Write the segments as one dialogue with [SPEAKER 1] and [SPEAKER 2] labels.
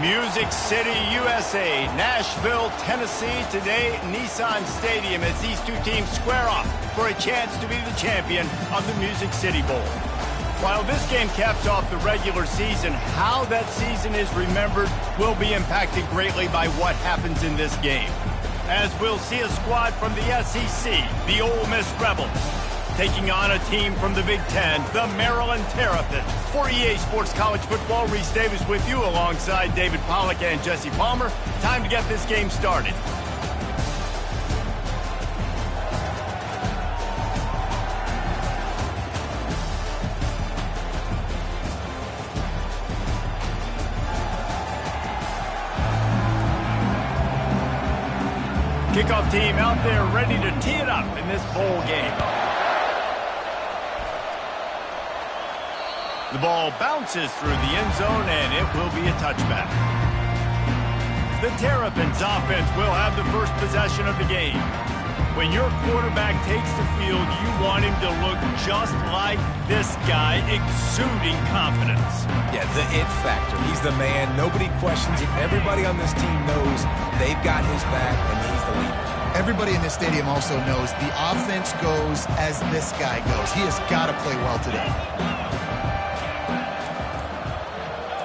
[SPEAKER 1] Music City, USA, Nashville, Tennessee, today Nissan Stadium as these two teams square off for a chance to be the champion of the Music City Bowl. While this game caps off the regular season, how that season is remembered will be impacted greatly by what happens in this game. As we'll see a squad from the SEC, the Ole Miss Rebels, taking on a team from the Big Ten, the Maryland Terrapins. For EA Sports College Football, Reese Davis with you alongside David Pollack and Jesse Palmer. Time to get this game started. Kickoff team out there ready to tee it up in this bowl game. The ball bounces through the end zone, and it will be a touchback. The Terrapins offense will have the first possession of the game. When your quarterback takes the field, you want him to look just like this guy, exuding confidence.
[SPEAKER 2] Yeah, the it factor. He's the man. Nobody questions it. Everybody on this team knows they've got his back, and he's the leader.
[SPEAKER 3] Everybody in this stadium also knows the offense goes as this guy goes. He has got to play well today.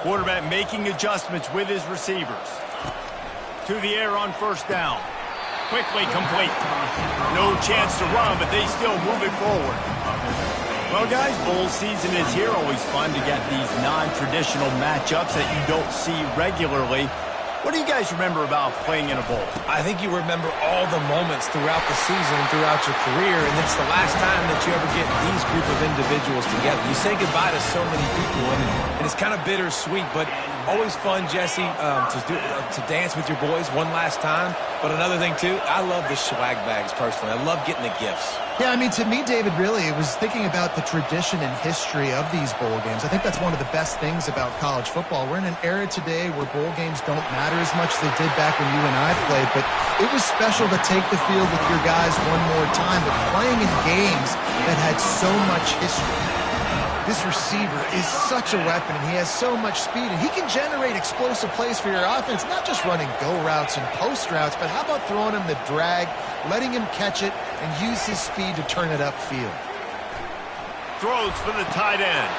[SPEAKER 1] Quarterback making adjustments with his receivers. To the air on first down. Quickly complete. No chance to run, but they still move it forward. Well, guys, bowl season is here. Always fun to get these non-traditional matchups that you don't see regularly. What do you guys remember about playing in a bowl?
[SPEAKER 2] I think you remember all the moments throughout the season, throughout your career, and it's the last time that you ever get these group of individuals together. You say goodbye to so many people, and it's kind of bittersweet, but always fun, Jesse, to dance with your boys one last time. But another thing, too, I love the swag bags, personally. I love getting the gifts.
[SPEAKER 3] Yeah, I mean, to me, David, really, it was thinking about the tradition and history of these bowl games. I think that's one of the best things about college football. We're in an era today where bowl games don't matter as much as they did back when you and I played, but it was special to take the field with your guys one more time, but playing in games that had so much history. This receiver is such a weapon, and he has so much speed, and he can generate explosive plays for your offense, not just running go routes and post routes, but how about throwing him the drag, letting him catch it, and use his speed to turn it upfield.
[SPEAKER 1] Throws for the tight end.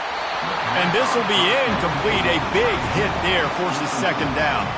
[SPEAKER 1] And this will be incomplete. A big hit there forces second down.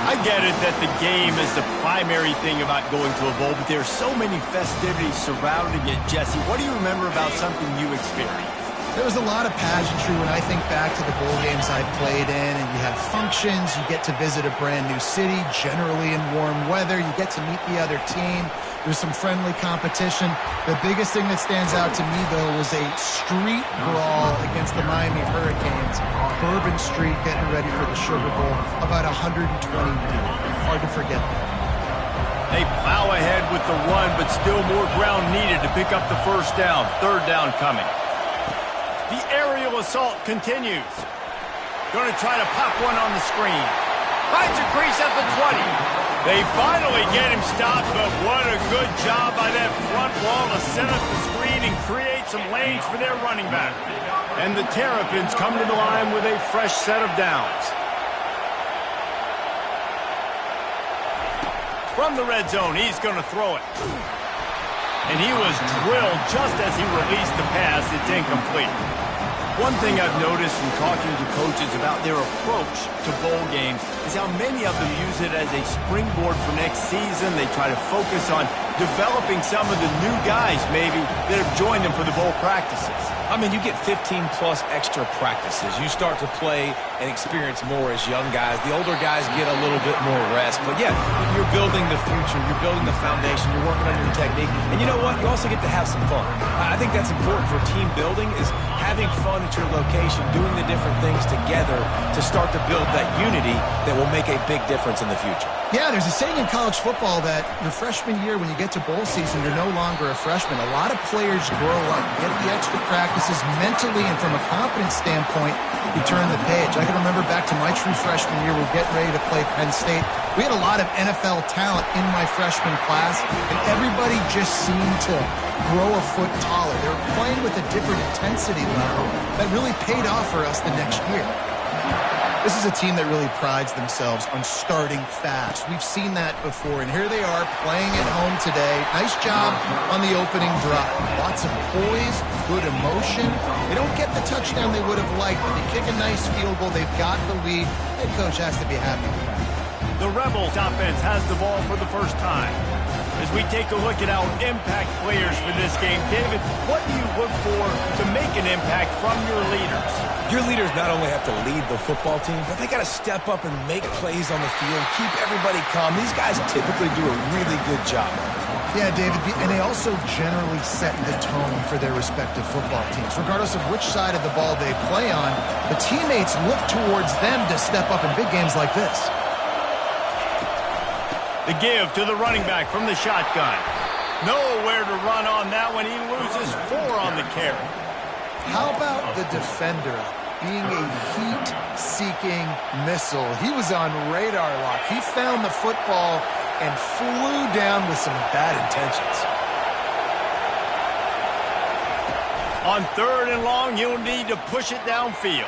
[SPEAKER 1] I get it that the game is the primary thing about going to a bowl, but there are so many festivities surrounding it. Jesse, what do you remember about something you experienced?
[SPEAKER 3] There was a lot of pageantry when I think back to the bowl games I played in, and you have functions, you get to visit a brand new city, generally in warm weather, you get to meet the other team, there's some friendly competition. The biggest thing that stands out to me, though, was a street brawl against the Miami Hurricanes. Bourbon Street getting ready for the Sugar Bowl, about 120 deep. Hard to forget that.
[SPEAKER 1] They plow ahead with the run, but still more ground needed to pick up the first down. Third down coming. The aerial assault continues. Going to try to pop one on the screen. Finds a crease at the 20. They finally get him stopped, but what a good job by that front wall to set up the screen and create some lanes for their running back. And the Terrapins come to the line with a fresh set of downs. From the red zone, he's going to throw it. And he was drilled just as he released the pass. It's incomplete. One thing I've noticed in talking to coaches about their approach to bowl games is how many of them use it as a springboard for next season. They try to focus on developing some of the new guys, maybe, that have joined them for the bowl practices.
[SPEAKER 2] I mean, you get 15-plus extra practices. You start to play and experience more as young guys. The older guys get a little bit more rest. But, yeah, you're building the future. You're building the foundation. You're working on your technique. And you know what? You also get to have some fun. I think that's important for team building is having fun at your location, doing the different things together to start to build that unity that will make a big difference in the future.
[SPEAKER 3] Yeah, there's a saying in college football that your freshman year, when you get to bowl season, you're no longer a freshman. A lot of players grow up, get the extra practices mentally, and from a confidence standpoint, you turn the page. I can remember back to my true freshman year, we're getting ready to play Penn State. We had a lot of NFL talent in my freshman class, and everybody just seemed to grow a foot taller. They were playing with a different intensity level that really paid off for us the next year. This is a team that really prides themselves on starting fast. We've seen that before, and here they are playing at home today. Nice job on the opening drive. Lots of poise, good emotion. They don't get the touchdown they would have liked, but they kick a nice field goal. They've got the lead. Head coach has to be happy with that.
[SPEAKER 1] The Rebels offense has the ball for the first time. As we take a look at our impact players for this game, David, what do you look for to make an impact from your leaders?
[SPEAKER 2] Your leaders not only have to lead the football team, but they got to step up and make plays on the field, keep everybody calm. These guys typically do a really good job.
[SPEAKER 3] Yeah, David, and they also generally set the tone for their respective football teams. Regardless of which side of the ball they play on, the teammates look towards them to step up in big games like this.
[SPEAKER 1] The give to the running back from the shotgun. Nowhere to run on that one. He loses 4 on the carry.
[SPEAKER 3] How about the defender being a heat-seeking missile? He was on radar lock. He found the football and flew down with some bad intentions.
[SPEAKER 1] On 3rd and long, you'll need to push it downfield.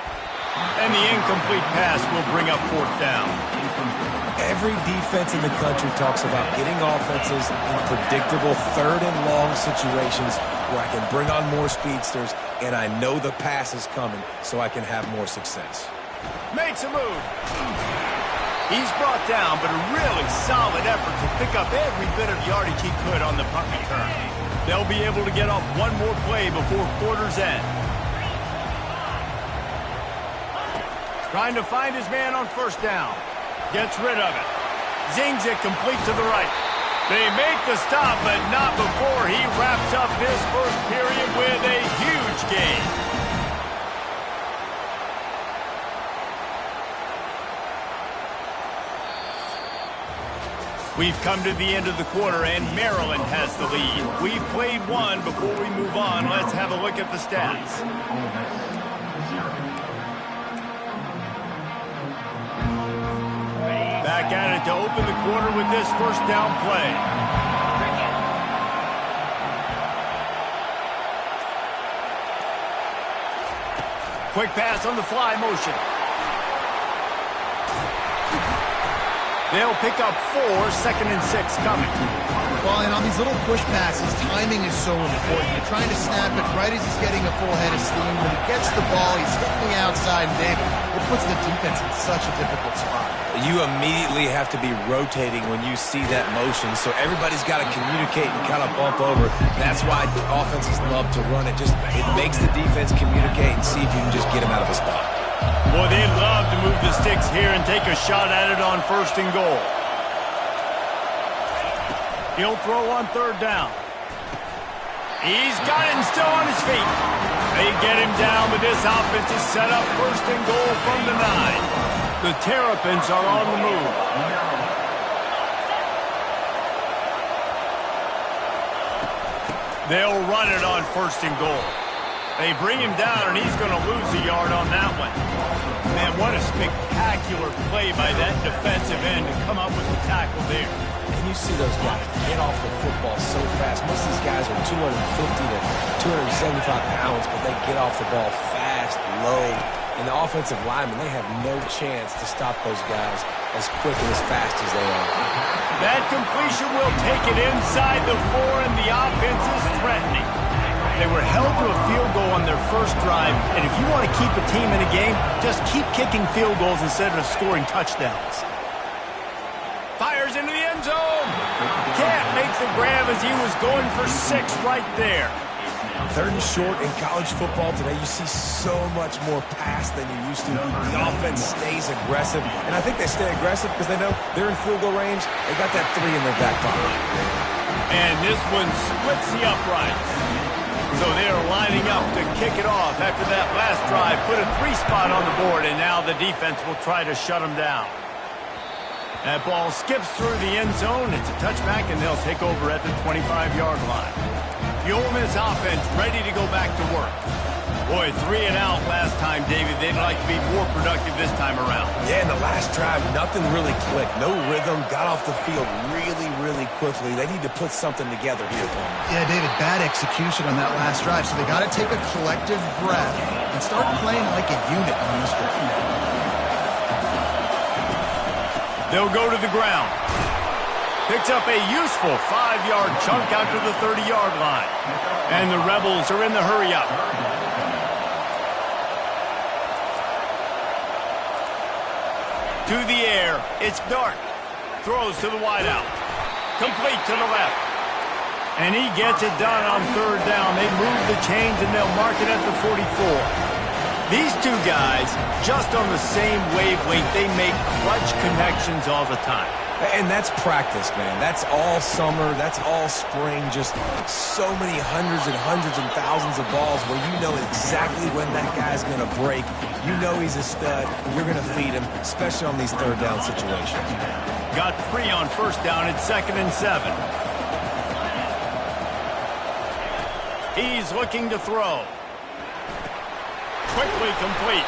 [SPEAKER 1] And the incomplete pass will bring up 4th down.
[SPEAKER 2] Every defense in the country talks about getting offenses in predictable 3rd and long situations where I can bring on more speedsters and I know the pass is coming so I can have more success.
[SPEAKER 1] Makes a move. He's brought down, but a really solid effort to pick up every bit of yardage he could on the punt return. They'll be able to get off one more play before quarter's end. Trying to find his man on 1st down. Gets rid of it. Zings it complete to the right. They make the stop, but not before he wraps up this first period with a huge gain. We've come to the end of the quarter, and Maryland has the lead. We've played one. Before we move on, let's have a look at the stats. Back at it to open the quarter with this 1st down play. Quick pass on the fly motion. They'll pick up 4, 2nd and 6 coming.
[SPEAKER 3] Well, and on these little push passes, timing is so important. You're trying to snap it right as he's getting a full head of steam. When he gets the ball, he's hitting the outside, and David, it puts the defense in such a difficult spot.
[SPEAKER 2] You immediately have to be rotating when you see that motion, so everybody's got to communicate and kind of bump over. That's why offenses love to run it. It makes the defense communicate and see if you can just get him out of a spot.
[SPEAKER 1] Boy, they'd love to move the sticks here and take a shot at it on 1st and goal. He'll throw on 3rd down. He's got it and still on his feet. They get him down, but this offense is set up 1st and goal from the 9. The Terrapins are on the move. They'll run it on 1st and goal. They bring him down, and he's going to lose a yard on that one. Man, what a spectacular play by that defensive end to come up with the tackle there.
[SPEAKER 2] And you see those guys get off the football so fast. Most of these guys are 250 to 275 pounds, but they get off the ball fast, low. And the offensive linemen, they have no chance to stop those guys as quick and as fast as they are.
[SPEAKER 1] That completion will take it inside the 4, and the offense is threatening. They were held to a field goal on their first drive, and if you want to keep a team in a game, just keep kicking field goals instead of scoring touchdowns. Fires into the end zone. Can't make the grab as he was going for 6 right there.
[SPEAKER 2] 3rd and short in college football today, you see so much more pass than you used to. The offense stays aggressive, and I think they stay aggressive because they know they're in field goal range. They got that 3 in their back pocket.
[SPEAKER 1] And this one splits the uprights. So they are lining up to kick it off after that last drive. Put a 3 spot on the board, and now the defense will try to shut them down. That ball skips through the end zone. It's a touchback, and they'll take over at the 25-yard line. The Ole Miss offense ready to go back to work. Boy, 3 and out last time, David. They'd like to be more productive this time around.
[SPEAKER 2] Yeah, in the last drive, nothing really clicked. No rhythm, got off the field really, really quickly. They need to put something together here for them.
[SPEAKER 3] Yeah, David, bad execution on that last drive, so they got to take a collective breath and start playing like a unit on this drive.
[SPEAKER 1] They'll go to the ground. Picks up a useful 5-yard chunk out to the 30-yard line. And the Rebels are in the hurry-up. To the air, it's Dark. Throws to the wideout. Complete to the left. And he gets it done on third down. They move the chains and they'll mark it at the 44. These two guys, just on the same wavelength, they make clutch connections all the time.
[SPEAKER 2] And that's practice, man. That's all summer. That's all spring. Just so many hundreds and thousands of balls where you know exactly when that guy's going to break. You know he's a stud. You're going to feed him, especially on these third down situations.
[SPEAKER 1] Got 3 on first down at 2nd and 7. He's looking to throw. Quickly complete.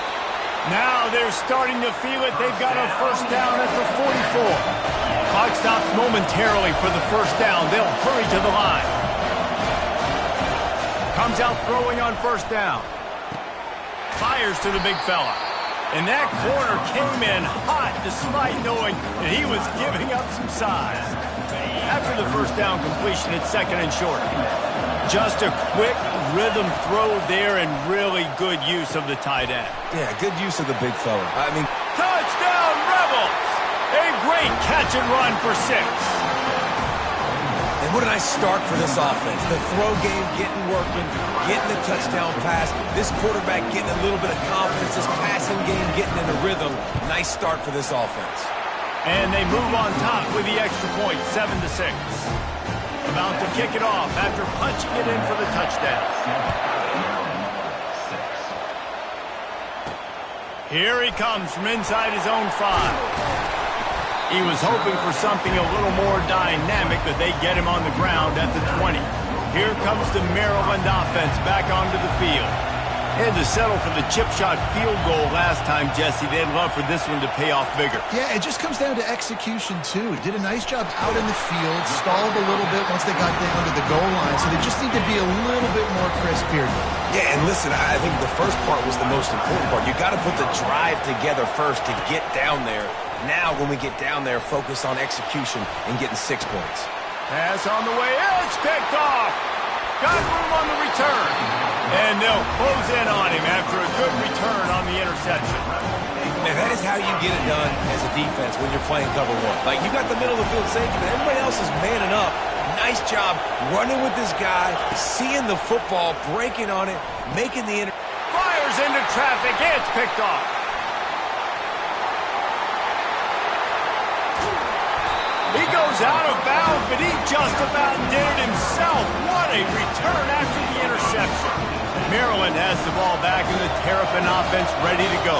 [SPEAKER 1] Now they're starting to feel it. They've got a first down at the 44. Clock stops momentarily for the first down. They'll hurry to the line. Comes out throwing on first down. Fires to the big fella. And that corner came in hot despite knowing that he was giving up some size. After the first down completion, it's 2nd and short. Just a quick rhythm throw there and really good use of the tight end.
[SPEAKER 2] Yeah, good use of the big fella. I mean,
[SPEAKER 1] touchdown, Rebels! A great catch and run for 6.
[SPEAKER 2] And what a nice start for this offense. The throw game getting working, getting the touchdown pass. This quarterback getting a little bit of confidence. This passing game getting in a rhythm. Nice start for this offense.
[SPEAKER 1] And they move on top with the extra point, 7-6. About to kick it off after punching it in for the touchdown. Here he comes from inside his own 5. He was hoping for something a little more dynamic, but they get him on the ground at the 20. Here comes the Maryland offense back onto the field. They had to settle for the chip shot field goal last time, Jesse. They'd love for this one to pay off bigger.
[SPEAKER 3] Yeah, it just comes down to execution, too. He did a nice job out in the field, stalled a little bit once they got down to the goal line, so they just need to be a little bit more crisp here.
[SPEAKER 2] Yeah, and listen, I think the first part was the most important part. You got to put the drive together first to get down there. Now, when we get down there, focus on execution and getting 6 points.
[SPEAKER 1] Pass on the way. It's picked off. Got room on the return. And they'll close in on him after a good return on the interception.
[SPEAKER 2] Man, that is how you get it done as a defense when you're playing cover 1. Like, you got the middle of the field safety, but everybody else is manning up. Nice job running with this guy, seeing the football, breaking on it, making the
[SPEAKER 1] fires into traffic. It's picked off. He goes out of bounds, but he just about did it himself. What a return after the interception. Maryland has the ball back and the Terrapin offense ready to go.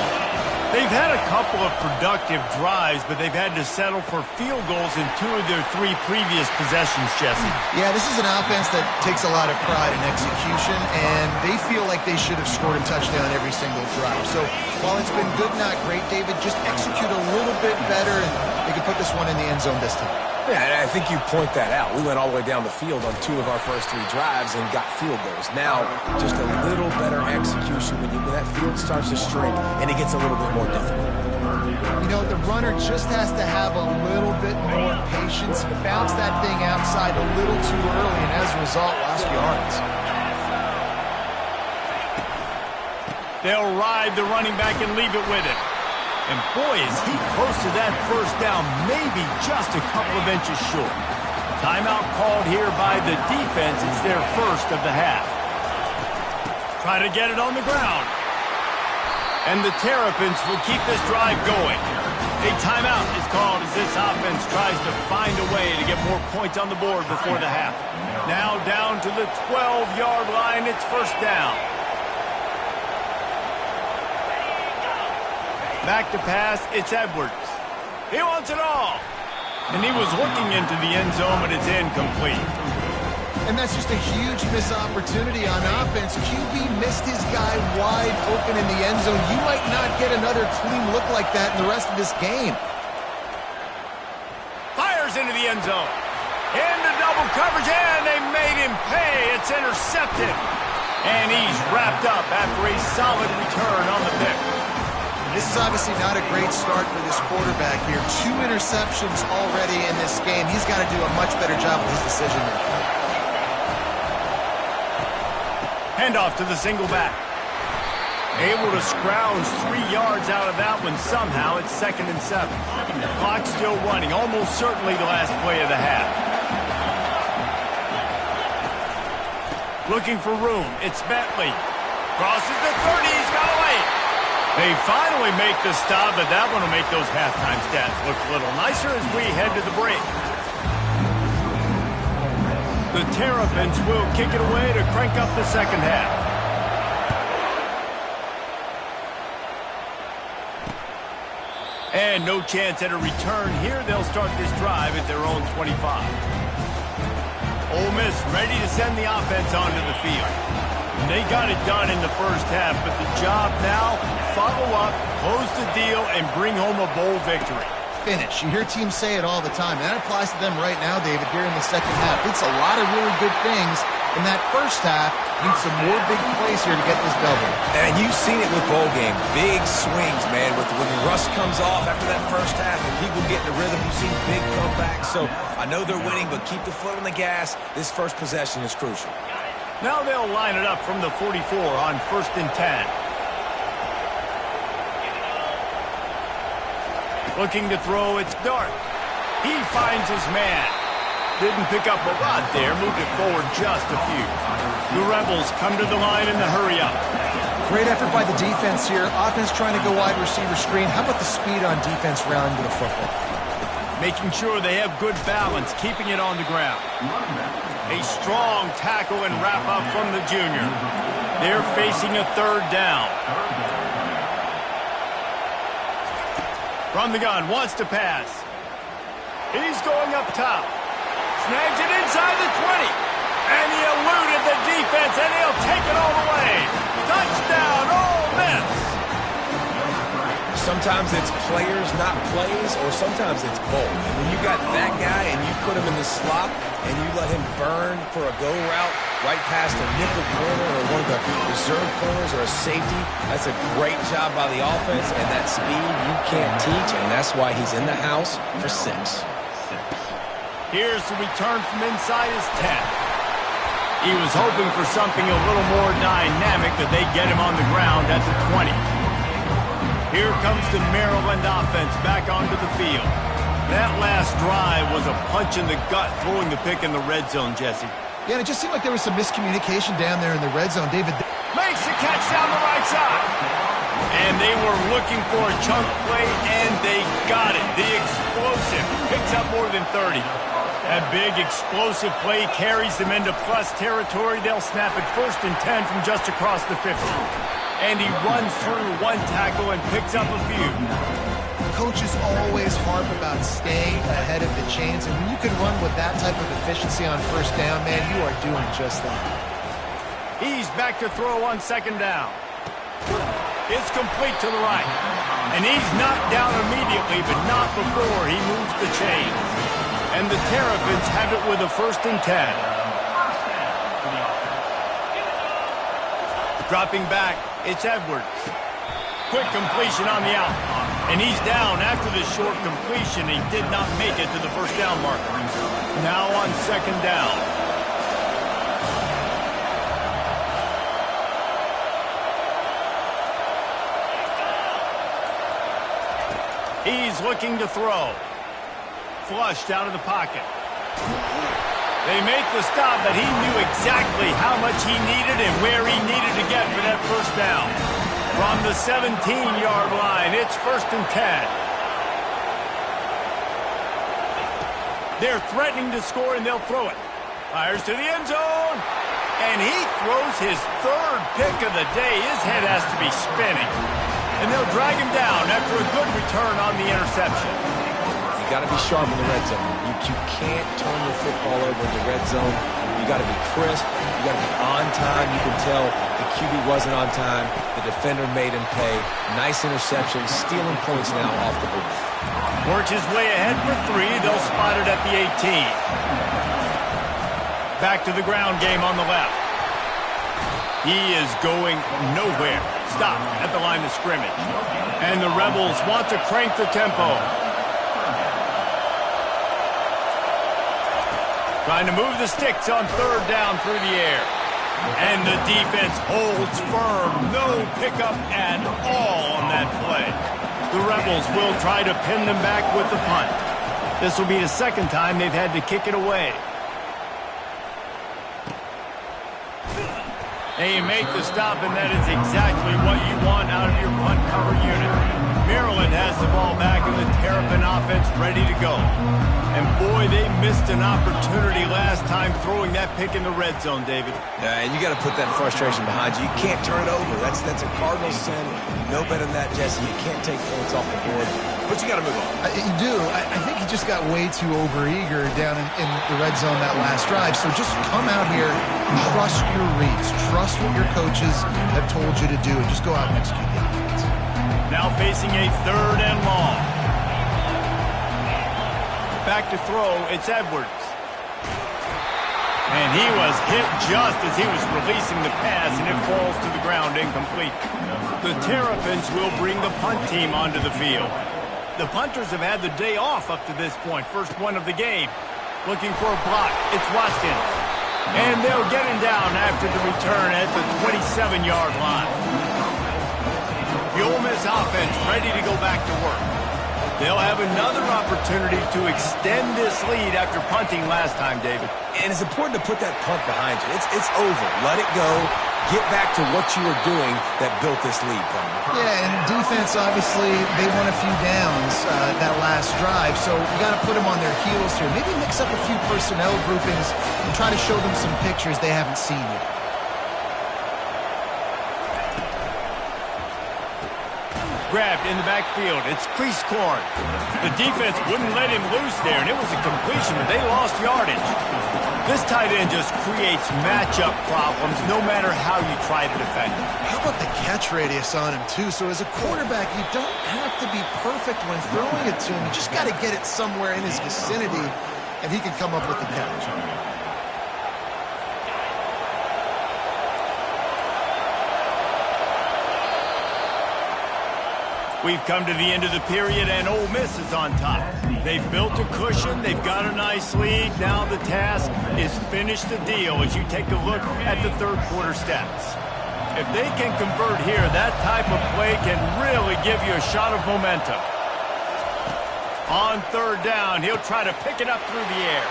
[SPEAKER 1] They've had a couple of productive drives, but they've had to settle for field goals in 2 of their 3 previous possessions, Jesse.
[SPEAKER 3] Yeah, this is an offense that takes a lot of pride in execution, and they feel like they should have scored a touchdown every single drive. So while it's been good, not great, David, just execute a little bit better, and they can put this one in the end zone this time.
[SPEAKER 2] Yeah, and I think you point that out. We went all the way down the field on 2 of our first 3 drives and got field goals. Now, just a little better execution when that field starts to shrink and it gets a little bit more difficult.
[SPEAKER 3] You know, the runner just has to have a little bit more patience. Bounce that thing outside a little too early, and as a result, lost yards.
[SPEAKER 1] They'll ride the running back and leave it with him. And boy, is he close to that first down, maybe just a couple of inches short. Timeout called here by the defense. It's their first of the half. Try to get it on the ground. And the Terrapins will keep this drive going. A timeout is called as this offense tries to find a way to get more points on the board before the half. Now down to the 12-yard line. It's first down. Back to pass, it's Edwards. He wants it all. And he was looking into the end zone, but it's incomplete.
[SPEAKER 3] And that's just a huge missed opportunity on offense. QB missed his guy wide open in the end zone. You might not get another clean look like that in the rest of this game.
[SPEAKER 1] Fires into the end zone. Into double coverage, and they made him pay. It's intercepted. And he's wrapped up after a solid return on the pick.
[SPEAKER 3] This is obviously not a great start for this quarterback here. 2 interceptions already in this game. He's got to do a much better job with his decision making.
[SPEAKER 1] Handoff to the single back. Able to scrounge 3 yards out of that one somehow. It's 2nd and 7. Clock still running. Almost certainly the last play of the half. Looking for room. It's Bentley. Crosses the 30. He's got away. They finally make the stop, but that one will make those halftime stats look a little nicer as we head to the break. The Terrapins will kick it away to crank up the second half. And no chance at a return here. They'll start this drive at their own 25. Ole Miss ready to send the offense onto the field. They got it done in the first half, but the job now, follow up, close the deal, and bring home a bowl victory.
[SPEAKER 3] Finish. You hear teams say it all the time. That applies to them right now, David, here in the second half. It's a lot of really good things in that first half. Need some more big plays here to get this double.
[SPEAKER 2] And you've seen it with bowl game. Big swings, man. When the rush comes off after that first half and people get in the rhythm, you've seen big comebacks. So I know they're winning, but keep the foot on the gas. This first possession is crucial.
[SPEAKER 1] Now they'll line it up from the 44 on 1st and 10. Looking to throw, it's Dart. He finds his man. Didn't pick up a lot there, moved it forward just a few. The Rebels come to the line in the hurry-up.
[SPEAKER 3] Great effort by the defense here. Offense trying to go wide receiver screen. How about the speed on defense rounding to the football?
[SPEAKER 1] Making sure they have good balance, keeping it on the ground. A strong tackle and wrap-up from the junior. They're facing a 3rd down. From the gun, wants to pass. He's going up top. Snags it inside the 20. And he eluded the defense, and he'll take it all the way. Touchdown, Ole Miss.
[SPEAKER 2] Sometimes it's players, not plays, or sometimes it's both. When you got that guy and you put him in the slot and you let him burn for a go route right past a nickel corner or one of the reserve corners or a safety, that's a great job by the offense, and that speed you can't teach, and that's why he's in the house for 6.
[SPEAKER 1] Here's the return from inside his 10. He was hoping for something a little more dynamic, but they get him on the ground at the 20. Here comes the Maryland offense back onto the field. That last drive was a punch in the gut, throwing the pick in the red zone, Jesse.
[SPEAKER 3] Yeah, and it just seemed like there was some miscommunication down there in the red zone. David
[SPEAKER 1] makes the catch down the right side. And they were looking for a chunk play, and they got it. The explosive picks up more than 30. That big explosive play carries them into plus territory. They'll snap it 1st and 10 from just across the 50. And he runs through one tackle and picks up a few.
[SPEAKER 3] Coaches always harp about staying ahead of the chains, and when you can run with that type of efficiency on 1st down, man, you are doing just that.
[SPEAKER 1] He's back to throw on 2nd down. It's complete to the right. And he's knocked down immediately, but not before he moves the chains. And the Terrapins have it with a 1st and 10. Dropping back, it's Edwards. Quick completion on the out. And he's down after the short completion. He did not make it to the 1st down marker. Now on 2nd down. He's looking to throw. Flushed out of the pocket. They make the stop, but he knew exactly how much he needed and where he needed to get for that 1st down. From the 17-yard line, it's 1st and 10. They're threatening to score, and they'll throw it. Fires to the end zone, and he throws his 3rd pick of the day. His head has to be spinning. And they'll drag him down after a good return on the interception.
[SPEAKER 2] You got to be sharp in the red zone. You can't turn the football over in the red zone. You got to be crisp. You got to be on time. You can tell the QB wasn't on time. The defender made him pay. Nice interception, stealing points now off the board.
[SPEAKER 1] Works his way ahead for 3. They'll spot it at the 18. Back to the ground game on the left. He is going nowhere. Stop at the line of scrimmage. And the Rebels want to crank the tempo. Trying to move the sticks on third down through the air. And the defense holds firm. No pickup at all on that play. The Rebels will try to pin them back with the punt. This will be the second time they've had to kick it away. And you make the stop, and that is exactly what you want out of your punt cover unit. Maryland has the ball back, and the Terrapin offense ready to go. And boy, they missed an opportunity last time throwing that pick in the red zone, David.
[SPEAKER 2] Yeah, and you got to put that frustration behind you. You can't turn it over. That's a Cardinal sin. No better than that, Jesse. You can't take points off the board, but you got to move on.
[SPEAKER 3] You do. I think he just got way too overeager down in the red zone that last drive. So just come out here, trust your reads, trust what your coaches have told you to do, and just go out and execute the offense.
[SPEAKER 1] Now facing a third and long. Back to throw, it's Edwards. And he was hit just as he was releasing the pass, and it falls to the ground incomplete. The Terrapins will bring the punt team onto the field. The punters have had the day off up to this point, first one of the game. Looking for a block, it's Watkins. And they'll get him down after the return at the 27-yard line. The Ole Miss offense ready to go back to work. They'll have another opportunity to extend this lead after punting last time, David.
[SPEAKER 2] And it's important to put that punt behind you. It's over. Let it go. Get back to what you were doing that built this lead, Palmer.
[SPEAKER 3] Yeah, and defense, obviously, they won a few downs that last drive, so you got to put them on their heels here. Maybe mix up a few personnel groupings and try to show them some pictures they haven't seen yet.
[SPEAKER 1] Grabbed in the backfield. It's crease corn. The defense wouldn't let him loose there, and it was a completion, but they lost yardage. This tight end just creates matchup problems no matter how you try to defend him.
[SPEAKER 3] How about the catch radius on him, too? So as a quarterback, you don't have to be perfect when throwing it to him. You just got to get it somewhere in his vicinity, and he can come up with the catch.
[SPEAKER 1] We've come to the end of the period, and Ole Miss is on top. They've built a cushion. They've got a nice lead. Now the task is finish the deal as you take a look at the third quarter stats. If they can convert here, that type of play can really give you a shot of momentum. On third down, he'll try to pick it up through the air.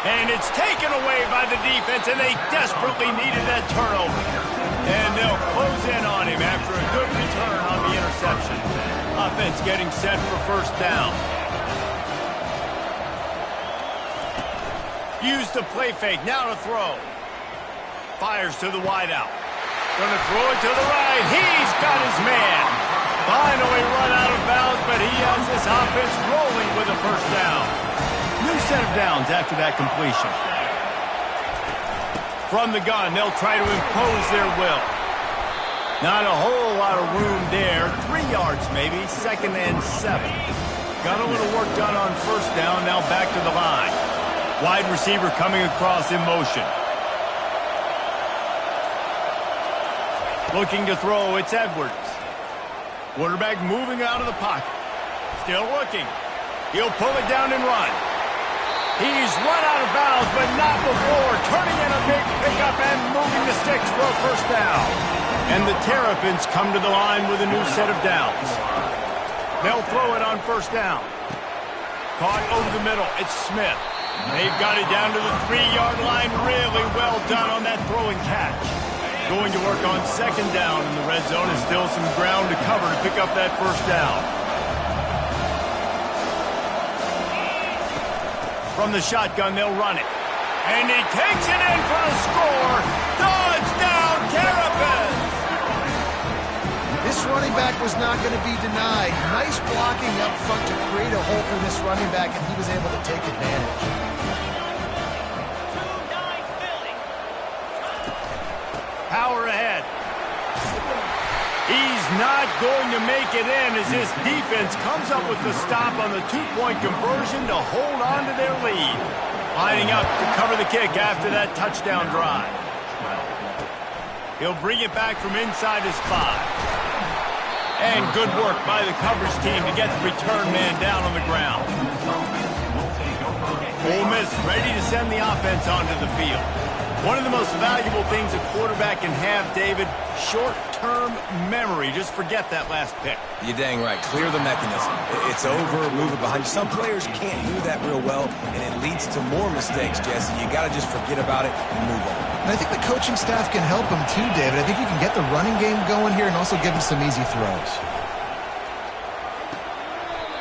[SPEAKER 1] And it's taken away by the defense, and they desperately needed that turnover. And they'll close in on him after a good return on the interception. Offense getting set for first down. Use the play fake, now to throw. Fires to the wideout. Gonna throw it to the right. He's got his man. Finally run out of bounds, but he has this offense rolling with a first down. New set of downs after that completion. From the gun, they'll try to impose their will. Not a whole lot of room there. 3 yards maybe, 2nd and 7. Got a little work done on first down, now back to the line. Wide receiver coming across in motion. Looking to throw, it's Edwards. Quarterback moving out of the pocket. Still looking. He'll pull it down and run. He's run out of bounds, but not before. Turning in a big pickup and moving the sticks for a first down. And the Terrapins come to the line with a new set of downs. They'll throw it on first down. Caught over the middle. It's Smith. They've got it down to the 3-yard line. Really well done on that throwing catch. Going to work on second down in the red zone. And still some ground to cover to pick up that first down. From the shotgun, they'll run it. And he takes it in for the score. Touchdown, Terrapins!
[SPEAKER 3] This running back was not going to be denied. Nice blocking up front to create a hole for this running back, and he was able to take advantage.
[SPEAKER 1] Power ahead. He's not going to make it in as this defense comes up with the stop on the 2-point conversion to hold on to their lead. Lining up to cover the kick after that touchdown drive. He'll bring it back from inside his 5. And good work by the coverage team to get the return man down on the ground. Ole Miss ready to send the offense onto the field. One of the most valuable things a quarterback can have, David, short-term memory. Just forget that last pick.
[SPEAKER 2] You're dang right. Clear the mechanism. It's over, move it behind you. Some players can't do that real well, and it leads to more mistakes, Jesse. You got to just forget about it and move on.
[SPEAKER 3] And I think the coaching staff can help him too, David. I think you can get the running game going here and also give him some easy throws.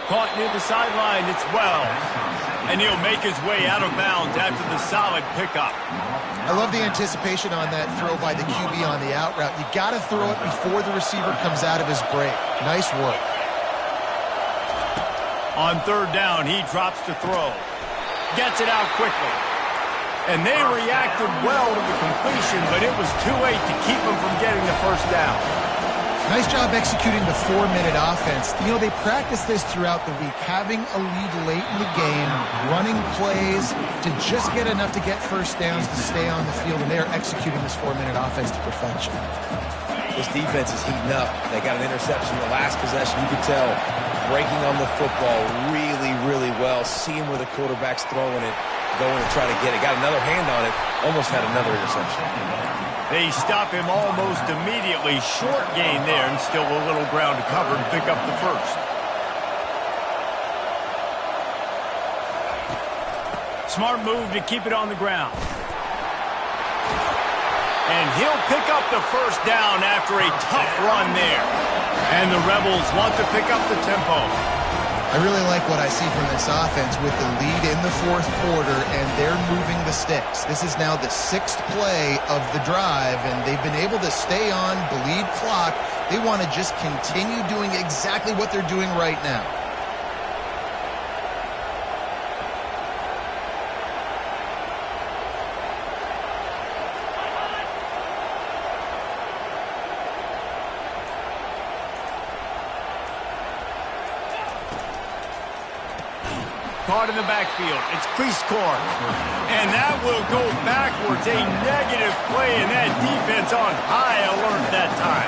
[SPEAKER 1] Caught near the sideline, it's Wells. And he'll make his way out of bounds after the solid pickup.
[SPEAKER 3] I love the anticipation on that throw by the QB on the out route. You got to throw it before the receiver comes out of his break. Nice work.
[SPEAKER 1] On third down, he drops to throw. Gets it out quickly. And they reacted well to the completion, but it was too late to keep them from getting the first down.
[SPEAKER 3] Nice job executing the 4-minute offense. You know, they practice this throughout the week, having a lead late in the game, running plays to just get enough to get first downs to stay on the field, and they are executing this 4-minute offense to perfection.
[SPEAKER 2] This defense is heating up. They got an interception in the last possession. You could tell breaking on the football really, really well, seeing where the quarterback's throwing it, going to try to get it. Got another hand on it, almost had another interception.
[SPEAKER 1] They stop him almost immediately. Short gain there and still a little ground to cover to pick up the first. Smart move to keep it on the ground. And he'll pick up the first down after a tough run there. And the Rebels want to pick up the tempo.
[SPEAKER 3] I really like what I see from this offense with the lead in the fourth quarter, and they're moving the sticks. This is now the 6th play of the drive, and they've been able to stay on, bleed clock. They want to just continue doing exactly what they're doing right now.
[SPEAKER 1] Caught in the backfield. It's Cleescore. And that will go backwards. A negative play, and that defense on high alert that time.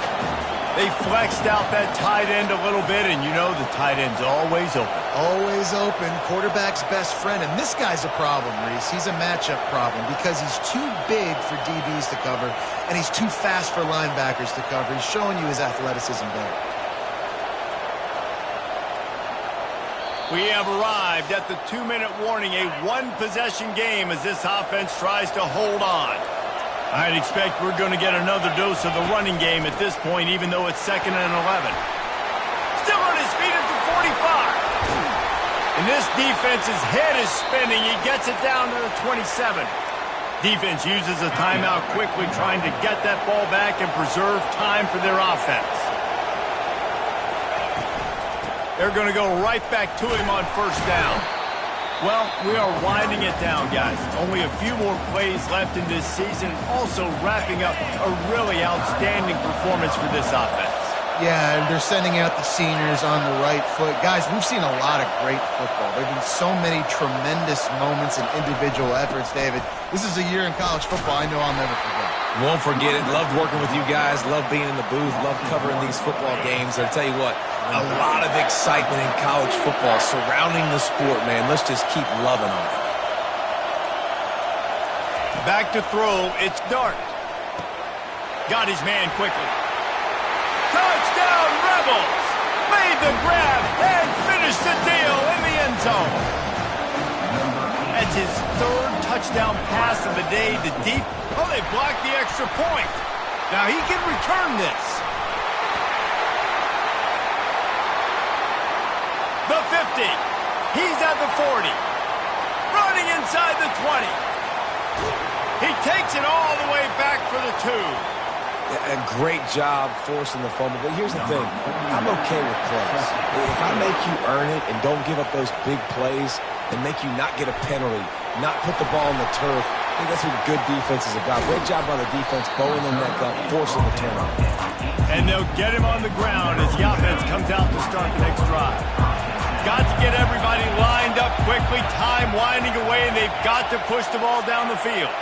[SPEAKER 1] They flexed out that tight end a little bit, and you know the tight end's always open.
[SPEAKER 3] Always open. Quarterback's best friend. And this guy's a problem, Reese. He's a matchup problem because he's too big for DBs to cover, and he's too fast for linebackers to cover. He's showing you his athleticism there.
[SPEAKER 1] We have arrived at the 2-minute warning, a one-possession game as this offense tries to hold on. I'd expect we're going to get another dose of the running game at this point, even though it's 2nd and 11. Still on his feet at the 45. And this defense's head is spinning. He gets it down to the 27. Defense uses a timeout quickly, trying to get that ball back and preserve time for their offense. They're going to go right back to him on first down. Well, we are winding it down, guys. Only a few more plays left in this season. Also wrapping up a really outstanding performance for this offense.
[SPEAKER 3] Yeah, and they're sending out the seniors on the right foot. Guys, we've seen a lot of great football. There have been so many tremendous moments and individual efforts, David. This is a year in college football I know I'll never forget.
[SPEAKER 2] Won't forget it. Loved working with you guys. Loved being in the booth. Loved covering these football games. I'll tell you what, a lot of excitement in college football surrounding the sport, man. Let's just keep loving on it.
[SPEAKER 1] Back to throw. It's Dart. Got his man quickly. Touchdown, Rebels! Made the grab and finished the deal in the end zone. That's his 3rd touchdown pass of the day. The deep. Oh, they blocked the extra point. Now he can return this. The 50. He's at the 40. Running inside the 20. He takes it all the way back for the 2.
[SPEAKER 2] A great job forcing the fumble, but here's the thing. I'm okay with plays. If I make you earn it and don't give up those big plays and make you not get a penalty, not put the ball on the turf, I think that's what good defense is about. Great job by the defense, bowling their neck up, forcing the turnover.
[SPEAKER 1] And they'll get him on the ground as the offense comes out to start the next drive. Got to get everybody lined up quickly, time winding away, and they've got to push the ball down the field.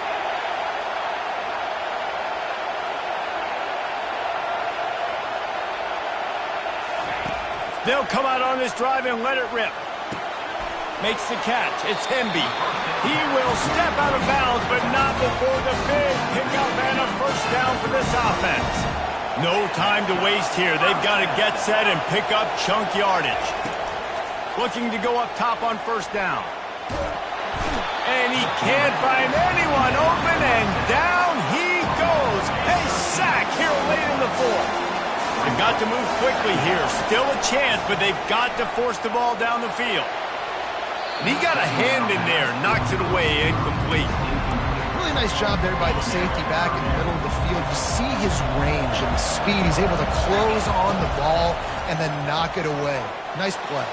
[SPEAKER 1] They'll come out on this drive and let it rip. Makes the catch. It's Hemby. He will step out of bounds, but not before the big pickup and a first down for this offense. No time to waste here. They've got to get set and pick up chunk yardage. Looking to go up top on first down. And he can't find anyone open, and down he goes. A sack here late in the fourth. They've got to move quickly here. Still a chance, but they've got to force the ball down the field. And he got a hand in there, knocks it away, incomplete.
[SPEAKER 3] Really nice job there by the safety back in the middle of the field. You see his range and the speed. He's able to close on the ball and then knock it away. Nice play.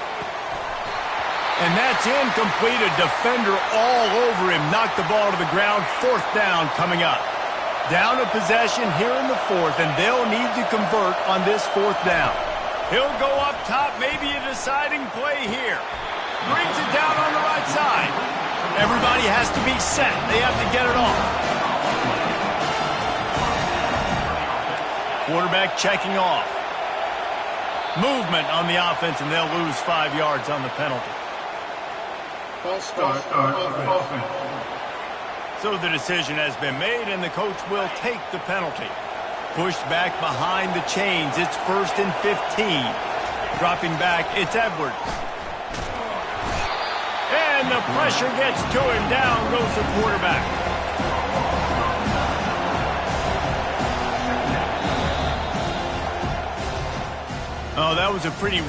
[SPEAKER 1] And that's incomplete. A defender all over him. Knocked the ball to the ground. Fourth down coming up. Down a possession here in the fourth, and they'll need to convert on this fourth down. He'll go up top, maybe a deciding play here. Brings it down on the right side. Everybody has to be set. They have to get it off. Quarterback checking off. Movement on the offense, and they'll lose 5 yards on the penalty.
[SPEAKER 4] False start offense.
[SPEAKER 1] So the decision has been made, and the coach will take the penalty. Pushed back behind the chains. It's 1st and 15. Dropping back, it's Edwards. And the pressure gets to him. Down goes the quarterback. Oh, that was a pretty